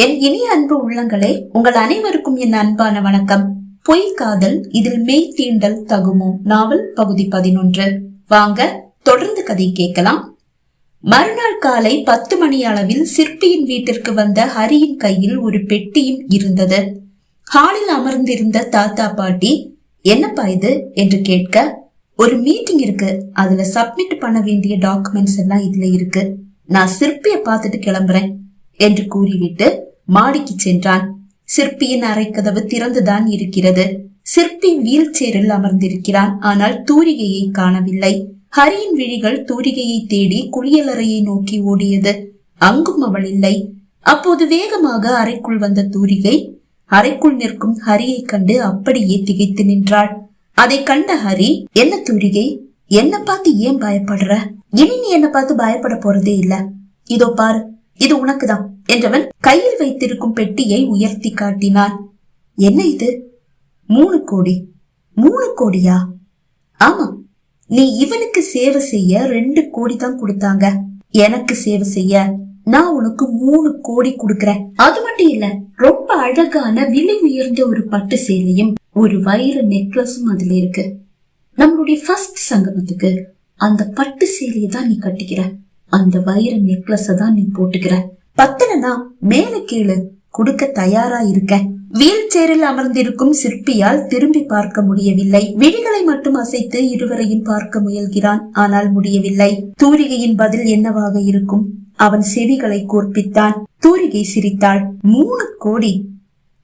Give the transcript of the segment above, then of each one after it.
என் இனிய அன்பு உள்ளங்களே, உங்கள் அனைவருக்கும் என் அன்பான வணக்கம். பொய் காதல் இதில் மெய் தீண்டல் தகுமோ நாவல் பகுதி 11. வாங்க தொடர்ந்து கதை கேட்கலாம். மறுநாள் காலை 10 மணி அளவில் சிற்பியின் வீட்டிற்கு வந்த ஹரியின் கையில் ஒரு பெட்டியும் இருந்தது. ஹாலில் அமர்ந்திருந்த தாத்தா பாட்டி, என்னப்பா இது என்று கேட்க, ஒரு மீட்டிங் இருக்கு, அதுல சப்மிட் பண்ண வேண்டிய டாக்குமெண்ட்ஸ் எல்லாம் இதுல இருக்கு, நான் சிற்பிய பார்த்துட்டு கிளம்புறேன் என்று கூறிவிட்டு மாடிக்கு சென்றான். சிற்பியின் அறைக்கதவு திறந்துதான் இருக்கிறது. சிற்பி வீல் சேரில் அமர்ந்திருக்கிறான். ஆனால் தூரிகையை காணவில்லை. ஹரியின் விழிகள் தூரிகையை தேடி குளியலறையை நோக்கி ஓடியது. அங்கும் அவள் இல்லை. அப்போது வேகமாக அறைக்குள் வந்த தூரிகை அறைக்குள் நிற்கும் ஹரியை கண்டு அப்படியே திகைத்து நின்றாள். அதை கண்ட ஹரி, என்ன தூரிகை, என்ன பார்த்து ஏன் பயப்படுற? இனி நீ என்ன பார்த்து பயப்பட போறதே இல்ல, இதோ பாரு, இது உனக்குதான் என்றவன் கையில் வைத்திருக்கும் பெட்டியை உயர்த்தி காட்டினான். என்ன இது? 3 கோடி. 3 கோடியா? ஆமா, நீ இவனுக்கு சேவை செய்ய 2 கோடி தான் கொடுத்தாங்க. எனக்கு சேவை செய்ய நான் உனக்கு 3 கோடி கொடுக்கறேன். அது மட்டும் இல்ல, ரொம்ப அழகான விலை உயர்ந்த ஒரு பட்டு சேலையும் ஒரு வைர நெக்லஸும் அதுல இருக்கு. நம்மளுடைய ஃபர்ஸ்ட் சங்கமத்துக்கு அந்த பட்டு சேலையை தான் நீ கட்டிக்கிற, அந்த வைர நெக்லஸ தான் நீ போட்டுக்கிற. பத்தலனா மேல கீழே கொடுக்க தயாரா இருக்க. வீல் சேரில் அமர்ந்திருக்கும் சிற்பியால் திரும்பி பார்க்க முடியவில்லை. விழிகளை மட்டும் அசைத்து இருவரையும் பார்க்க முயல்கிறான். ஆனால் முடியவில்லை. தூரிகையின் பதில் என்னவாக இருக்கும்? அவன் செவிகளை கூர்ப்பித்தான். தூரிகை சிரித்தாள். 3 கோடி?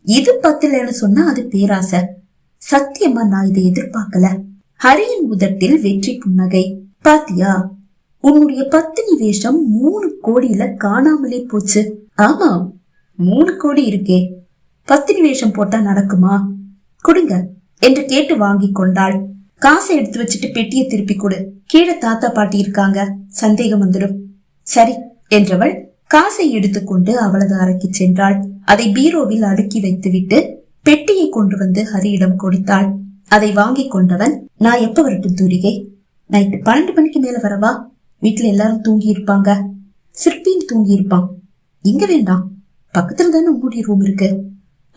இது 10 சொன்னா அது பேராசை. சத்தியமா நான் இதை எதிர்பார்க்கல. ஹரியின் உதட்டில் வெற்றி புன்னகை. பாத்தியா, உன்னுடைய பத்தினி வேஷம் 3 கோடியில காணாமலே போச்சு. ஆமா, 3 கோடி இருக்கே, பத்தினி வேஷம் போட்டா நடக்குமா? கொடுங்க என்று கேட்டு வாங்கி கொண்டாள். காசை எடுத்து வச்சுட்டு பெட்டியை திருப்பி கொடு, கீழே தாத்தா பாட்டி இருக்காங்க, சந்தேகம் வந்துடும். சரி என்றவள் காசை எடுத்துக்கொண்டு அவளது அறைக்கு சென்றாள். அதை பீரோவில் அடுக்கி வைத்துவிட்டு பெட்டியை கொண்டு வந்து ஹரியிடம் கொடுத்தாள். அதை வாங்கி கொண்டவன், நான் எப்ப வரட்டும் தூரிகை? நைட்டு 12 மணிக்கு மேல வரவா? வீட்டுல எல்லாரும் தூங்கி இருப்பாங்க. சிற்பியும் தூங்கி இருப்பான். இங்க வேண்டாம், பக்கத்துல தானே உங்களுடைய ரூம் இருக்கு,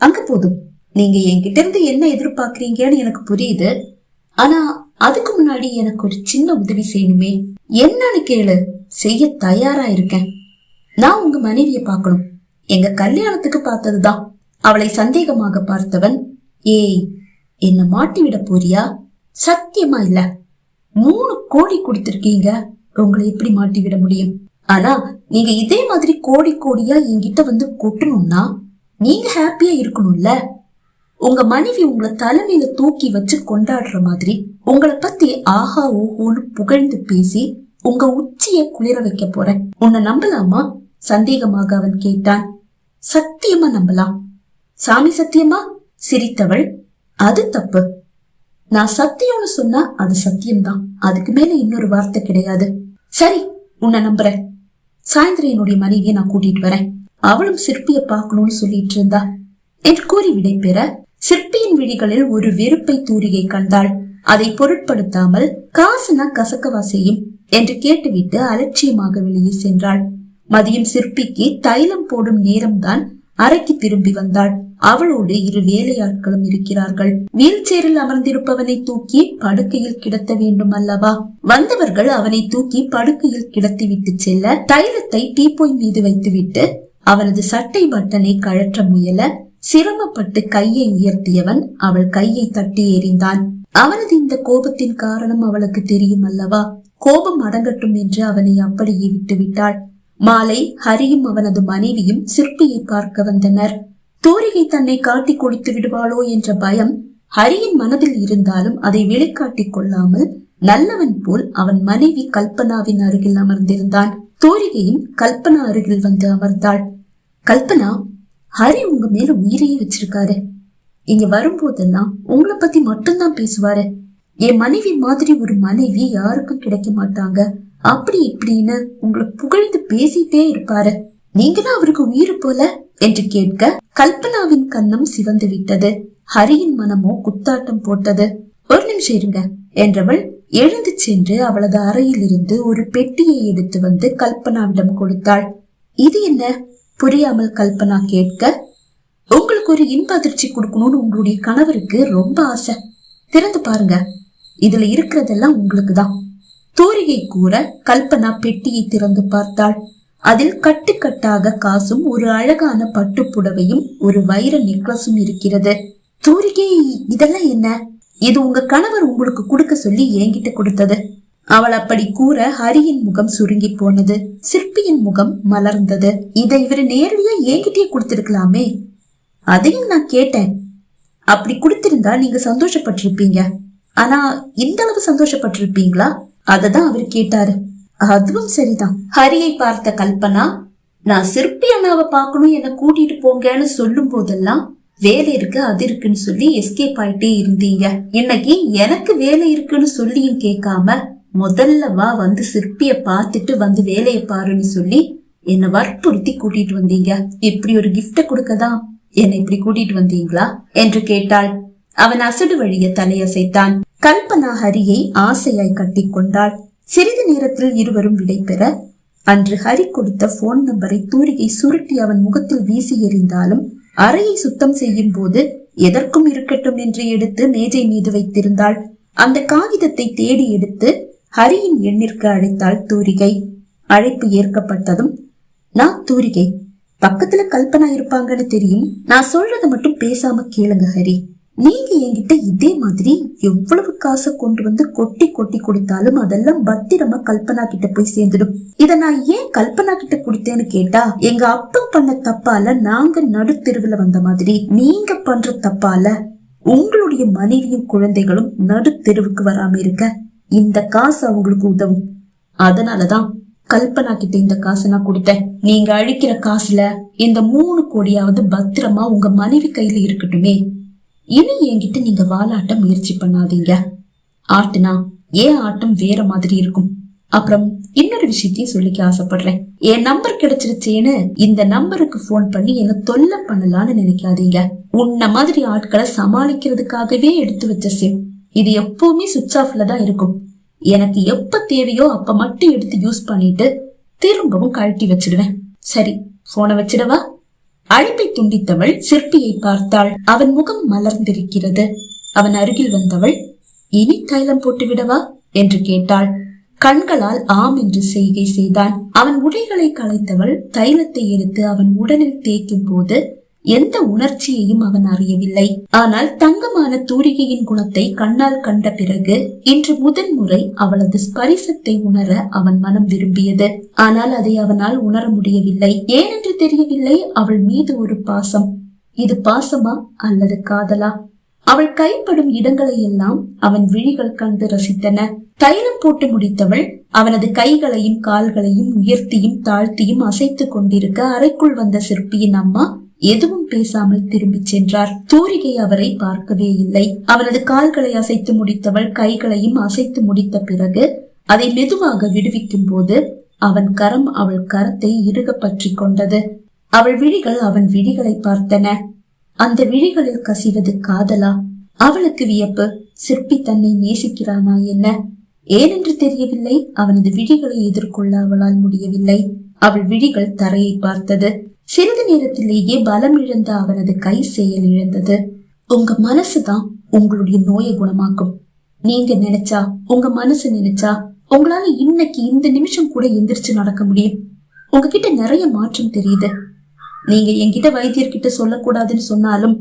அங்க போதும். நீங்க என்கிட்ட இருந்து என்ன எதிர்பார்க்கறீங்கன்னு எனக்கு புரியுது. ஆனா அதுக்கு முன்னாடி எனக்கு ஒரு சின்ன உதவி செய்யணுமே. என்னன்னு கேளு, செய்ய தயாரா இருக்கேன். நான் உங்க மனைவிய பார்க்கணும். எங்க கல்யாணத்துக்கு பார்த்ததுதான். அவளை சந்தேகமாக பார்த்தவன், ஏய், என்ன மாட்டி விட போறியா? சத்தியமா இல்ல. 3 கோடி கொடுத்திருக்கீங்க, உங்களை எப்படி மாட்டி விட முடியும்? ஆனா நீங்க இதே மாதிரி கோடி கோடியா என்கிட்ட வந்து கொட்டணும்னா நீங்க ஹாப்பியா இருக்கணும்ல. உங்க மனைவி உங்களை தலைமையில தூக்கி வச்சு கொண்டாடுற மாதிரி உங்களை பத்தி ஆஹா ஓஹோன்னு புகழ்ந்து பேசி உங்க உச்சிய குளிர வைக்க போறேன். உன்னை நம்பலாமா? சந்தேகமாக அவன் கேட்டான். சத்தியமா நம்பலாம். சாமி சத்தியமா? சிரித்தவள், அது தப்பு. நான் சத்தியம்னு சொன்னா அது சத்தியம்தான், அதுக்கு மேல இன்னொரு வார்த்தை கிடையாது. சரி, உன்னை நம்புறேன். சாயந்தரம் என்னுடைய மனைவியை நான் கூட்டிட்டு வரேன், அவளும் சிற்பிய பாக்கணும்னு சொல்லிட்டு இருந்தா என்று கூறி விடை பெற சிற்பியின் விழிகளில் ஒரு வெறுப்பை தூரிகை கண்டாள். அதை பொருட்படுத்தாமல், காசுனா கசக்கவா செய்யும் என்று கேட்டுவிட்டு அலட்சியமாக வெளியே சென்றாள். மதியம் சிற்பிக்கு தைலம் போடும் நேரம்தான். அறைக்கு திரும்பி வந்தாள். அவளோடு 2 வேலையாட்களும் இருக்கிறார்கள். வீல் சேரில் அமர்ந்திருப்பவனை தூக்கி படுக்கையில் கிடத்த வேண்டும் அல்லவா? வந்தவர்கள் அவனை தூக்கி படுக்கையில் கிடத்தி விட்டு செல்ல தைலத்தை டீப்போய் மீது வைத்துவிட்டு அவனது சட்டை பட்டனை கழற்ற முயல சிரமப்பட்டு கையை உயர்த்தியவன் அவள் கையை தட்டி எறிந்தான். அவனது இந்த கோபத்தின் காரணம் அவளுக்கு தெரியும் அல்லவா? கோபம் அடங்கட்டும் என்று அவனை அப்படியே விட்டுவிட்டாள். மாலை ஹரியும் அவனது மனைவியும் சிற்பியை பார்க்க வந்தனர். தூரிகை தன்னை காட்டி கொடுத்து விடுவாளோ என்ற பயம் ஹரியின் மனதில் இருந்தாலும் அதை வெளிக்காட்டிக் கொள்ளாமல் நல்லவன் போல் அவன் மனைவி கல்பனாவின் அருகில் அமர்ந்திருந்தான். தூரிகையும் கல்பனா அருகில் வந்து அமர்ந்தாள். கல்பனா, ஹரி உங்க மேல உயிரையே வச்சிருக்காரு. இங்க வரும்போதெல்லாம் உங்களை பத்தி மட்டும்தான் பேசுவாரு. என் மனைவி மாதிரி ஒரு மனைவி யாருக்கும் கிடைக்க மாட்டாங்க, அப்படி இப்படின்னு உங்களை புகழ்ந்து பேசிட்டே இருப்பாரு. நீங்கதான் அவருக்கு உயிர் போல என்று கேட்க கல்பனாவின் கன்னம் சிவந்து விட்டது. ஹரியின் மனமோ குத்தாட்டம் போட்டது. ஒரு நிமிஷம் இருங்க என்றவள் எழுந்து சென்று அவளது அறையில் இருந்து ஒரு பெட்டியை எடுத்து வந்து கல்பனாவிடம் கொடுத்தாள். இது என்ன? புரியாமல் கல்பனா கேட்க, உங்களுக்கு ஒரு இன்ப அதிர்ச்சி கொடுக்கணும்னு உங்களுடைய கணவருக்கு ரொம்ப ஆசை. திறந்து பாருங்க, இதுல இருக்கிறதெல்லாம் உங்களுக்கு தான். தூரிகை கூற கல்பனா பெட்டியை திறந்து பார்த்தாள். அதில் கட்டுக்கட்டாக காசும் ஒரு அழகான பட்டு புடவையும் ஒரு வைர நெக்லஸும் இருக்கிறது. தூரிகை, இதெல்லாம் என்ன? இது உங்க கணவர் உங்களுக்கு கொடுக்க சொல்லி என்கிட்ட கொடுத்தது. அவள் அப்படி கூற ஹரியின் முகம் சுருங்கி போனது. சிற்பியின் முகம் மலர்ந்தது. இதை இவரு நேரடியா என்கிட்டயே கொடுத்திருக்கலாமே. அதையும் நான் கேட்டேன். அப்படி கொடுத்திருந்தா நீங்க சந்தோஷப்பட்டிருப்பீங்க. ஆனா இந்த அளவு சந்தோஷப்பட்டிருப்பீங்களா? அததான் அவர் கேட்டாரு. அதுவும் சரிதான். ஹரியை பார்த்த கல்பனா, நான் சிற்பி அண்ணாவை பார்க்கணும், என்ன கூட்டிட்டு போங்கன்னு சொல்லும் போதெல்லாம் வேலை இருக்கு அது இருக்குன்னு சொல்லி எஸ்கேப் ஆயிட்டே இருந்தீங்க. இன்னைக்கு எனக்கு வேலை இருக்குன்னு சொல்லியும் கேட்காம முதல்ல வா, வந்து சிற்பிய பார்த்துட்டு வந்து வேலையை பாருன்னு சொல்லி என்ன வற்புறுத்தி கூட்டிட்டு வந்தீங்க. இப்படி ஒரு கிஃப்ட கொடுக்கதான் என்னை இப்படி கூட்டிட்டு வந்தீங்களா என்று கேட்டாள். அவன் அசடு வழிய தலையசைத்தான். கல்பனா ஹரியை ஆசையாய் கட்டி கொண்டாள். சிறிது நேரத்தில் இருவரும் விடை பெற, அன்று ஹரி கொடுத்த போன் நம்பரை தூரிகை சுருட்டி அவன் முகத்தில் வீசி எறிந்தாலும் அறையை சுத்தம் செய்யும் போது எதற்கும் இருக்கட்டும் என்று எடுத்து மேஜை மீது வைத்திருந்தாள். அந்த காகிதத்தை தேடி எடுத்து ஹரியின் எண்ணிற்கு அழைத்தாள் தூரிகை. அழைப்பு ஏற்கப்பட்டதும், நான் தூரிகை, பக்கத்துல கல்பனா இருப்பாங்கன்னு தெரியும், நான் சொல்றத மட்டும் பேசாம கேளுங்க ஹரி. நீங்க என்கிட்ட இதே மாதிரி எவ்வளவு காசை கொண்டு வந்து கொட்டி கொட்டி கொடுத்தாலும் அதெல்லாம் பத்திரமா கல்பனா கிட்ட போய் சேர்ந்துடும். இத நான் ஏன் கல்பனா கிட்ட கொடுத்தேன்னு கேட்டா, எங்க அப்பா பண்ண தப்பால நாங்க நடு தெருவுல வந்த மாதிரி நீங்க பண்ற தப்பால உங்களுடைய மனைவியும் குழந்தைகளும் நடு தெருவுக்கு வராம இருக்க இந்த காசு அவங்களுக்கு உதவும். அதனாலதான் கல்பனா கிட்ட இந்த காசை நான் கொடுத்தேன். நீங்க அழிக்கிற காசுல இந்த 3 கோடியாவது பத்திரமா உங்க மனைவி கையில இருக்கட்டுமே. இனி என்கிட்ட நீங்க வாலாட்ட முயற்சி பண்ணாதீங்க. ஆட்டுனா ஏன் ஆட்டம் வேற மாதிரி இருக்கும். அப்புறம் இன்னொரு விஷயத்தையும் சொல்லிக்க ஆசைப்படுறேன். என் நம்பர் கிடைச்சிருச்சேன்னு இந்த நம்பருக்கு போன் பண்ணி என்ன தொல்லை பண்ணலான்னு நினைக்காதீங்க. உன்ன மாதிரி ஆட்களை சமாளிக்கிறதுக்காகவே எடுத்து வச்ச சிம் இது எப்பவுமே சுவிட்ச் ஆஃப்ல தான் இருக்கும். எனக்கு எப்ப தேவையோ அப்ப மட்டும் எடுத்து யூஸ் பண்ணிட்டு திரும்பவும் கழட்டி வச்சிடுவேன். சரி, போனை வச்சிடவா? அழைப்பை துண்டித்தவள் சிற்பியை பார்த்தாள். அவன் முகம் மலர்ந்திருக்கிறது. அவன் அருகில் வந்தவள், இனி தைலம் போட்டு விடவா என்று கேட்டாள். கண்களால் ஆம் என்று செய்கை செய்தான். அவன் உடைகளை களைத்தவள் தைலத்தை எடுத்து அவன் உடலில் தேய்க்கும் போது எந்த உணர்ச்சியையும் அவன் அறியவில்லை. ஆனால் தங்கமான தூரிகையின் குணத்தை கண்ணால் கண்ட பிறகு இன்று முதன்முறை அவளது ஸ்பரிசத்தை உணர அவன் மனம் விரும்பியது. ஆனால் அதை அவனால் உணர முடியவில்லை. ஏனென்று தெரியவில்லை. அவள் மீது ஒரு பாசம். இது பாசமா அல்லது காதலா? அவள் கைப்படும் இடங்களை எல்லாம் அவன் விழிகள் கண்டு ரசித்தன. தைலம் போட்டு முடித்தவள் அவனது கைகளையும் கால்களையும் உயர்த்தியும் தாழ்த்தியும் அசைத்து கொண்டிருக்க அறைக்குள் வந்த சிற்பியின் அம்மா எதுவும் பேசாமல் திரும்பி சென்றார். தூரிகை அவரை பார்க்கவே இல்லை. அவனது கால்களை அசைத்து முடித்தவள் கைகளையும் அசைத்து முடித்த பிறகு அதை மெதுவாக விடுவிக்கும் போது அவன் கரம் அவள் கரத்தை இறுக பற்றி கொண்டது. அவள் விழிகள் அவன் விழிகளை பார்த்தன. அந்த விழிகளில் கசிவது காதலா? அவளுக்கு வியப்பு. சிற்பி தன்னை நேசிக்கிறானா என்ன? ஏனென்று தெரியவில்லை. அவனது விழிகளை எதிர்கொள்ள அவளால் முடியவில்லை. அவள் விழிகள் தரையை பார்த்தது. சிறிது நேரத்திலேயே பலம் இழந்த அவனது கை செயல் இழந்தது. உங்க மனசுதான் உங்களுடைய நோயை குணமாக்கும். நீங்க நினைச்சா, உங்க மனசு நினைச்சா உங்களால இன்னைக்கு இந்த நிமிஷம் கூட எந்திரிச்சு நடக்க முடியும். உங்ககிட்ட நிறைய மாற்றம் தெரியுது. நீங்க என்கிட்ட வைத்தியர்கிட்ட சொல்லக்கூடாதுன்னு சொன்னாலும்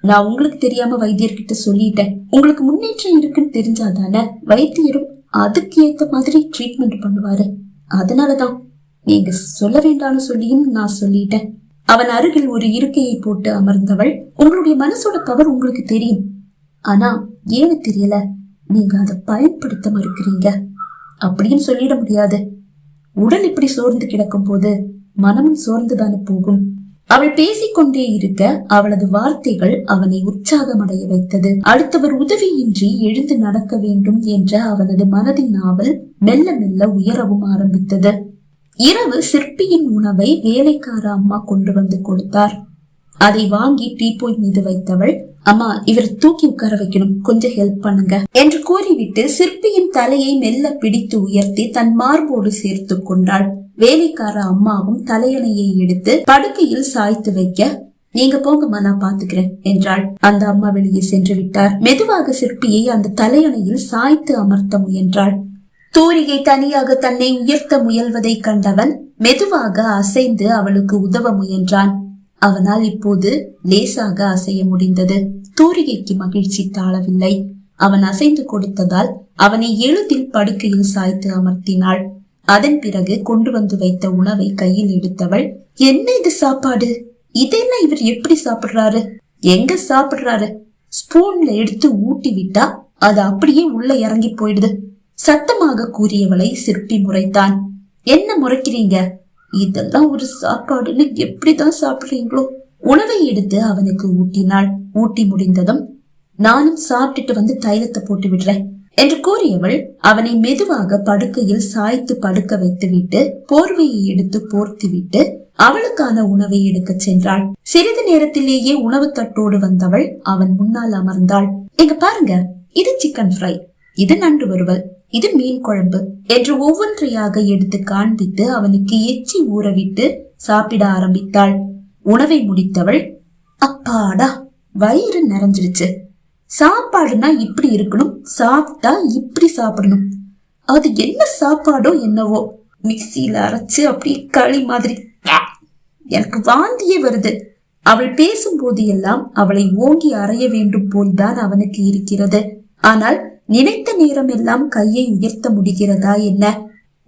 நான் உங்களுக்கு தெரியாம வைத்தியர்கிட்ட சொல்லிட்டேன். உங்களுக்கு முன்னேற்றம் இருக்குன்னு தெரிஞ்சாதானே வைத்தியரும் அதுக்கு ஏத்த மாதிரி ட்ரீட்மெண்ட் பண்ணுவாரு. அதனாலதான் நீங்க சொல்ல வேண்டாம்னு சொல்லியும் நான் சொல்லிட்டேன். அவன் அருகில் ஒரு இருக்கையை போட்டு அமர்ந்தவள், உங்களுடைய மனசோட பவர் உங்களுக்கு தெரியும். ஆனா ஏன்னு தெரியல, நீங்க அதை பயன்படுத்த மறுக்கிறீங்க. அப்படியும் சொல்லிட முடியாது. உடல் இப்படி சோர்ந்து கிடக்கும் போது மனமும் சோர்ந்துதானே போகும். அவள் பேசிக்கொண்டே இருக்க அவளது வார்த்தைகள் அவனை உற்சாகமடைய வைத்தது. அடுத்தவர் உதவியின்றி எழுந்து நடக்க வேண்டும் என்ற அவனது மனதின் ஆவல் மெல்ல மெல்ல உயரவும் ஆரம்பித்தது. இரவு சிற்பியின் உணவை வேலைக்கார அம்மா கொண்டு வந்து கொடுத்தார். அதை வாங்கி டீப்போய் மீது வைத்தவள், அம்மா இவர் தூக்கி உட்கார வைக்கணும், கொஞ்சம் ஹெல்ப் பண்ணுங்க என்று கூறிவிட்டு சிற்பியின் தலையை மெல்ல பிடித்து உயர்த்தி தன் மார்போடு சேர்த்து கொண்டாள். வேலைக்கார அம்மாவும் தலையணையை எடுத்து படுக்கையில் சாய்த்து வைக்க, நீங்க போங்கம்மா, நான் பாத்துக்கிறேன் என்றாள். அந்த அம்மா வெளியே சென்று விட்டார். மெதுவாக சிற்பியை அந்த தலையணையில் சாய்த்து அமர்த்த முயன்றாள். தூரிகை தனியாக தன்னை உயர்த்த முயல்வதை கண்டவன் மெதுவாக அசைந்து அவளுக்கு உதவ முயன்றான். அவனால் இப்போது லேசாக அசைய முடிந்தது. தூரிகைக்கு மகிழ்ச்சி தாழவில்லை. அவன் அசைந்து கொடுத்ததால் அவனை எளிதில் படுக்கையில் சாய்த்து அமர்த்தினாள். அதன் பிறகு கொண்டு வந்து வைத்த உணவை கையில் எடுத்தவள், என்ன இது சாப்பாடு? இதெல்லாம் இவர் எப்படி சாப்பிடுறாரு? எங்க சாப்பிடுறாரு? ஸ்பூன்ல எடுத்து ஊட்டி விட்டா அது அப்படியே உள்ள இறங்கி போயிடுது, சத்தமாக கூறியவளை சிற்பி முறைத்தான். என்ன முறைக்கிறீங்க? இதெல்லாம் ஒரு சாப்பாடுன்னு எப்படிதான் சாப்பிடுறீங்களோ? உணவை எடுத்து அவனுக்கு ஊட்டினாள். ஊட்டி முடிந்ததும், நானும் சாப்பிட்டுட்டு வந்து தைலத்தை போட்டு விடுறேன் என்று கூறியவள் அவனை மெதுவாக படுக்கையில் சாய்த்து படுக்க வைத்து விட்டு போர்வையை எடுத்து போர்த்தி விட்டு அவளுக்கான உணவை எடுக்க சென்றாள். சிறிது நேரத்திலேயே உணவு தட்டோடு வந்தவள் அவன் முன்னால் அமர்ந்தாள். இங்க பாருங்க, இது சிக்கன் ஃப்ரை, இது நண்டு வறுவல், இது மீன் குழம்பு என்று ஒவ்வொன்றையாக எடுத்து காண்பித்து அவனுக்கு எச்சி ஊறவிட்டு சாப்பிட ஆரம்பித்தாள். உணவை முடித்தவள், அப்பாடா வயிறு நிறைஞ்சிருச்சு, சாப்பாடுனா இப்படி இருக்கணும், சாப்பிட்டா இப்படி சாப்பிடணும், அது என்ன சாப்பாடோ என்னவோ, மிக்சியில அரைச்சு அப்படி களி மாதிரி, எனக்கு வாந்தியே வருது. அவள் பேசும்போது எல்லாம் அவளை ஓங்கி அறைய வேண்டும் போல்தான் அவனுக்கு இருக்கிறது. ஆனால் நினைத்த நேரம் எல்லாம் கையை உயர்த்த முடிகிறதா என்ன?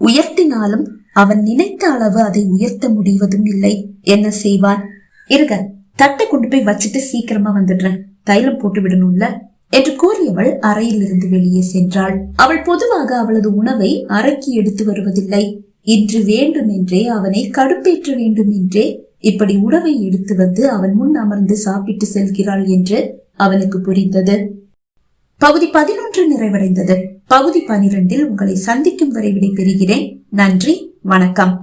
உயர்த்தினாலும் அவன் நினைத்த அளவு அதை உயர்த்த முடிவதும் இல்லை. என்ன செய்வான்? இருக்க, தட்டை கொண்டு போய் வச்சுட்டு சீக்கிரமா வந்துடுறேன், தைலம் போட்டு விடணும்ல என்று கூறியவள் அறையில் இருந்து வெளியே சென்றாள். அவள் பொதுவாக அவளது உணவை அறைக்கு எடுத்து வருவதில்லை. இன்று வேண்டும் என்றே, அவனை கடுப்பேற்ற வேண்டும் என்றே இப்படி உணவை எடுத்து வந்து அவன் முன் அமர்ந்து சாப்பிட்டு செல்கிறாள் என்று அவனுக்கு புரிந்தது. பகுதி 11 நிறைவடைந்தது. பகுதி 12 உங்களை சந்திக்கும் வரை விடை பெறுகிறேன். நன்றி, வணக்கம்.